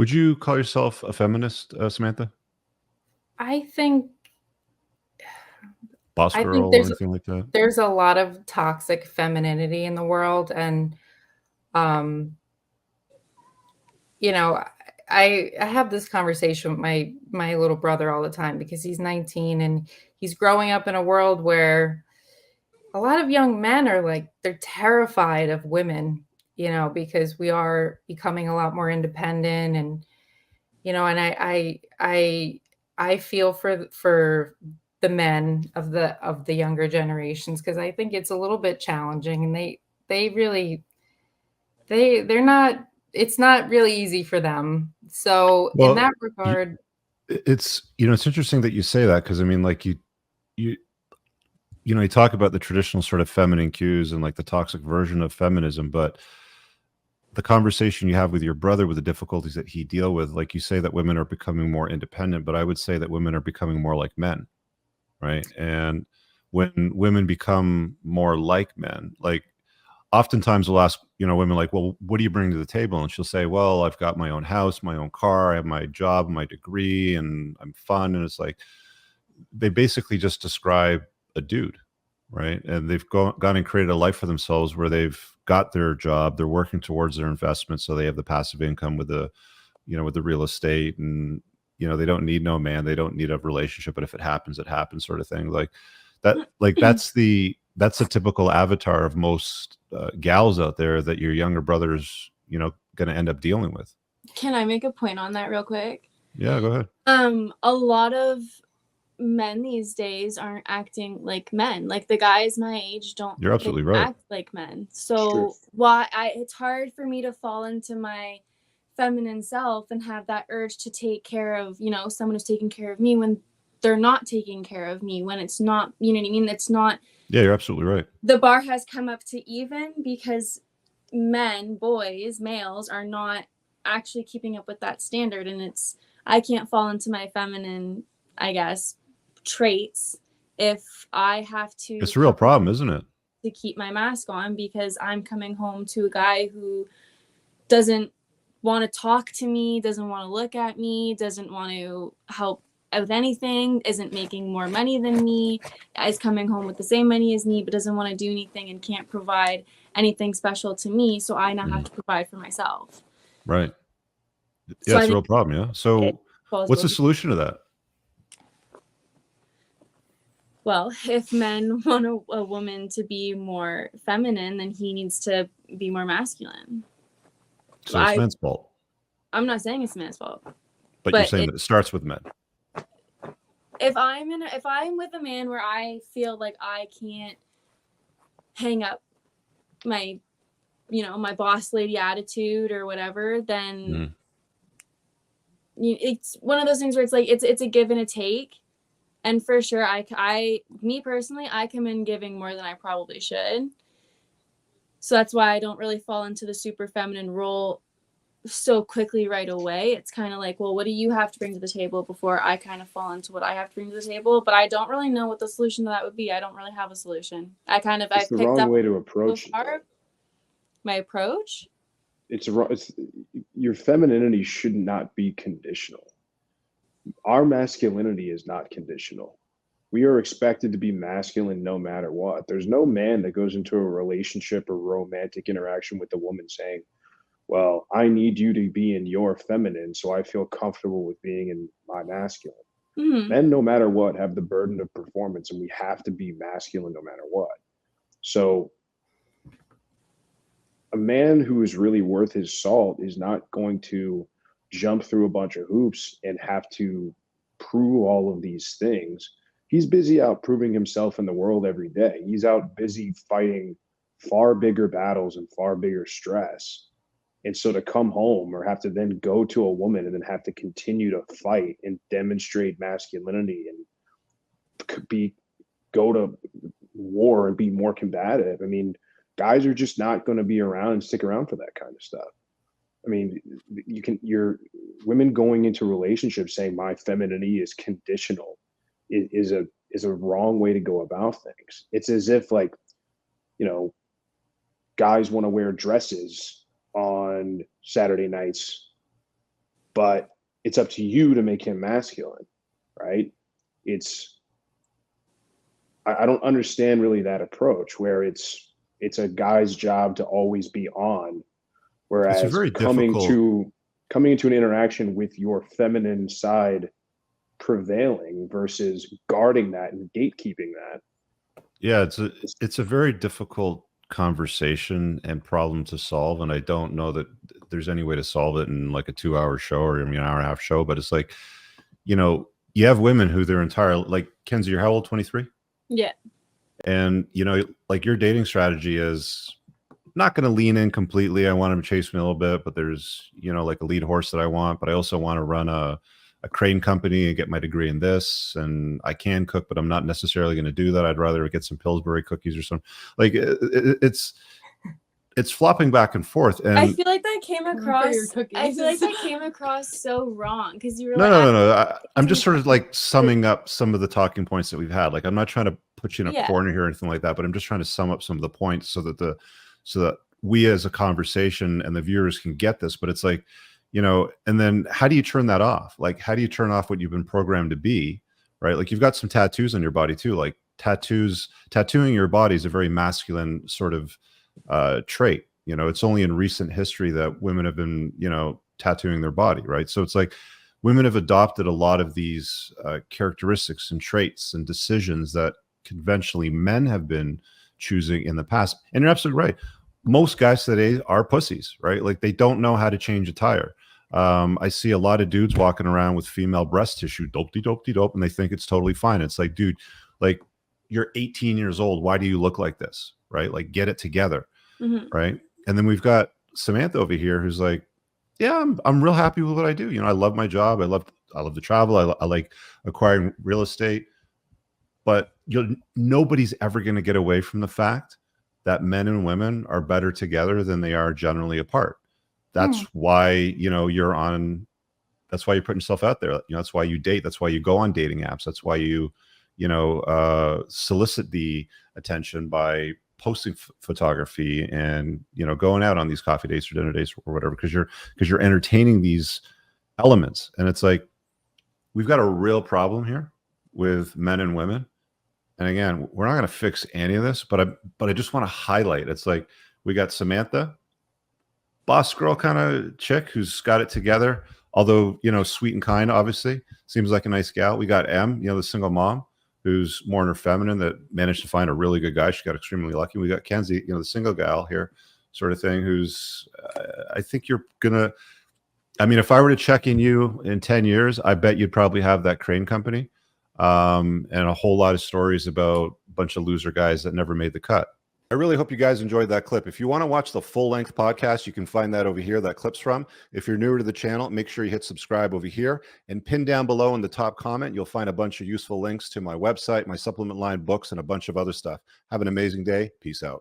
Would you call yourself a feminist, Samantha? I think Boss I think girl or anything like that? there's a lot of toxic femininity in the world, and um, you know, I have this conversation with my little brother all the time because he's 19 and he's growing up in a world where a lot of young men are like they're terrified of women, because we are becoming a lot more independent, and and I feel for the men of the younger generations because I think it's a little bit challenging, and they really they're not it's not really easy for them. So in Well, that you, regard, it's interesting that you say that because I mean, like you you talk about the traditional sort of feminine cues and like the toxic version of feminism, but the conversation you have with your brother with the difficulties that he deal with, like you say that women are becoming more independent, but I would say that women are becoming more like men, right? And when women become more like men, like oftentimes we'll ask, women like, well, what do you bring to the table? And she'll say, well, I've got my own house, my own car, I have my job, my degree, and I'm fun. And it's like, they basically just describe a dude, right? And they've gone and created a life for themselves where they've got their job, they're working towards their investments. So they have the passive income with with the real estate, and, they don't need no man, they don't need a relationship, but if it happens sort of thing. Like that, like that's a typical avatar of most gals out there that your younger brother's going to end up dealing with. Can I make a point on that real quick? Yeah, go ahead. A lot of men these days aren't acting like men. Like the guys my age don't You're absolutely right. act like men. So it's hard for me to fall into my feminine self and have that urge to take care of, someone who's taking care of me when they're not taking care of me, when it's not, you know what I mean? It's not. Yeah, you're absolutely right. The bar has come up to even because males are not actually keeping up with that standard. And I can't fall into my feminine, I guess, traits if I have to. It's a real problem, isn't it? To keep my mask on because I'm coming home to a guy who doesn't want to talk to me, doesn't want to look at me, doesn't want to help with anything, isn't making more money than me, is coming home with the same money as me, but doesn't want to do anything and can't provide anything special to me. So I now have to provide for myself. Right. Yeah, it's a real problem. Yeah. So what's the solution to that? Well, if men want a woman to be more feminine, then he needs to be more masculine. So it's men's fault. I'm not saying it's men's fault. But you're saying that it starts with men. If I'm with a man where I feel like I can't hang up my, my boss lady attitude or whatever, then it's one of those things where it's like it's a give and a take. And for sure, me personally, I come in giving more than I probably should. So that's why I don't really fall into the super feminine role so quickly right away. It's kind of like, well, what do you have to bring to the table before I kind of fall into what I have to bring to the table? But I don't really know what the solution to that would be. I don't really have a solution. It's the wrong way to approach it. My approach? It's your femininity should not be conditional. Our masculinity is not conditional. We are expected to be masculine no matter what. There's no man that goes into a relationship or romantic interaction with a woman saying, well, I need you to be in your feminine so I feel comfortable with being in my masculine. Mm-hmm. Men, no matter what, have the burden of performance, and we have to be masculine no matter what. So a man who is really worth his salt is not going to jump through a bunch of hoops and have to prove all of these things. He's busy out proving himself in the world every day. He's out busy fighting far bigger battles and far bigger stress. And so to come home or have to then go to a woman and then have to continue to fight and demonstrate masculinity and go to war and be more combative. I mean, guys are just not going to be around and stick around for that kind of stuff. I mean, your women going into relationships saying my femininity is conditional is a wrong way to go about things. It's as if like, guys want to wear dresses on Saturday nights but it's up to you to make him masculine, right? I don't understand really that approach where it's a guy's job to always be on, It's a whereas very difficult. coming into an interaction with your feminine side prevailing versus guarding that and gatekeeping that. Yeah, it's a very difficult conversation and problem to solve, and I don't know that there's any way to solve it in like a 2 hour show or I mean an hour and a half show. But it's like, you know, you have women who their entire like Kenzie, you're how old? 23? Yeah. And you know, like your dating strategy is not going to lean in completely. I want him to chase me a little bit, but there's, you know, like a lead horse that I want, but I also want to run a crane company and get my degree in this. And I can cook, but I'm not necessarily going to do that. I'd rather get some Pillsbury cookies or something. Like it's flopping back and forth. And I feel like that came across. I feel like that came across so wrong because you were no, like, no, no, no. I'm just sort of like summing up some of the talking points that we've had. Like I'm not trying to put you in a Yeah. corner here or anything like that, but I'm just trying to sum up some of the points so that we as a conversation and the viewers can get this. But it's like, you know, and then how do you turn that off? Like, how do you turn off what you've been programmed to be, right? Like you've got some tattoos on your body too. Like tattooing your body is a very masculine sort of trait. You know, it's only in recent history that women have been, you know, tattooing their body, right? So it's like women have adopted a lot of these characteristics and traits and decisions that conventionally men have been choosing in the past. And you're absolutely right. Most guys today are pussies, right? Like they don't know how to change a tire. I see a lot of dudes walking around with female breast tissue, dope, and they think it's totally fine. It's like, dude, like you're 18 years old. Why do you look like this? Right? Like get it together. Mm-hmm. Right. And then we've got Samantha over here who's like, yeah, I'm real happy with what I do. You know, I love my job. I love to travel. I like acquiring real estate, but nobody's ever going to get away from the fact that men and women are better together than they are generally apart. That's why, you know, that's why you're putting yourself out there. You know, that's why you date. That's why you go on dating apps. That's why you solicit the attention by posting photography and, you know, going out on these coffee dates or dinner dates or whatever, because you're entertaining these elements. And it's like, we've got a real problem here with men and women. And again, we're not going to fix any of this, but I just want to highlight, it's like, we got Samantha, boss girl kind of chick who's got it together, although, you know, sweet and kind, obviously seems like a nice gal. We got M, you know, the single mom who's more in her feminine that managed to find a really good guy. She got extremely lucky. We got Kenzie, you know, the single gal here sort of thing, who's, I think you're going to, I mean, if I were to check in you in 10 years, I bet you'd probably have that crane company and a whole lot of stories about a bunch of loser guys that never made the cut. I really hope you guys enjoyed that clip. If you want to watch the full-length podcast, you can find that over here, that clip's from. If you're newer to the channel, make sure you hit subscribe over here and pin down below in the top comment. You'll find a bunch of useful links to my website, my supplement line, books, and a bunch of other stuff. Have an amazing day. Peace out.